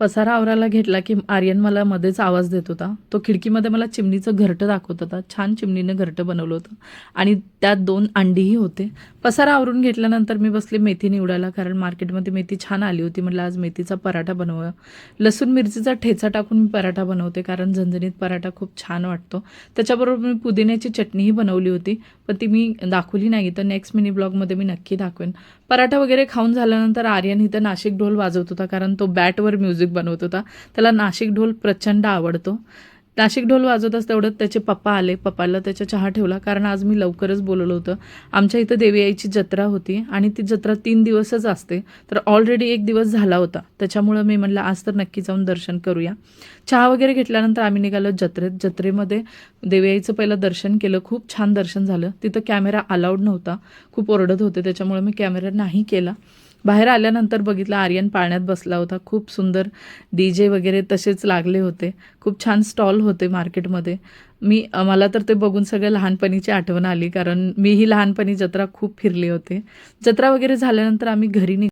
पसारा आवरायला घेतला की आर्यन मला मध्येच आवाज देत होता. तो खिडकीमध्ये मला चिमणीचं घरटं दाखवत होता. छान चिमणीनं घरटं बनवलं होतं आणि त्यात 2 अंडीही होते. पसारा आवरून घेतल्यानंतर मी बसले मेथी निवडायला, कारण मार्केटमध्ये मेथी छान आली होती. म्हटलं आज मेथीचा पराठा बनवूया. लसूण मिरचीचा ठेचा टाकून मी पराठा बनवते, कारण झणझणीत पराठा खूप छान वाटतो. त्याच्याबरोबर मी पुदिन्याची चटणीही बनवली होती, पण ती मी दाखवली नाही. तर नेक्स्ट मिनी ब्लॉगमध्ये मी नक्की दाखवेन. पराठा वगैरे खाऊन झाल्यानंतर आर्यन इथं नाशिक ढोल वाजवत होता, कारण तो बॅटवर म्युझिक बनवत होता. त्याला नाशिक ढोल प्रचंड आवडतो. नाशिक ढोल वाजवताच तेवढ्यात त्याचे पप्पा आले. पप्पाला त्याच्या चहा ठेवला, कारण आज मी लवकरच बोलवलं होतं. आमच्या इथं देवी आईची जत्रा होती आणि ती जत्रा 3 दिवसच असते. तर ऑलरेडी 1 दिवस झाला होता. त्याच्यामुळं मी म्हटलं आज तर नक्की जाऊन दर्शन करूया. चहा वगैरे घेतल्यानंतर आम्ही निघालो जत्रेत. जत्रेमध्ये देवी आईचं पहिलं दर्शन केलं. खूप छान दर्शन झालं. तिथं कॅमेरा अलाउड नव्हता. खूप ओरडत होते, त्याच्यामुळे मी कॅमेरा नाही केला. बाहेर आल्यानंतर बघितलं आर्यन पाळण्यात बसला होता. खूप सुंदर DJ वगैरे तसेच लागले होते. खूप छान स्टॉल होते मार्केटमध्ये. मला तर ते बघून सगळ्या लहानपणीची आठवण आली, कारण मीही लहानपणी जत्रा खूप फिरले होते. जत्रा वगैरे झाल्यानंतर आम्ही घरी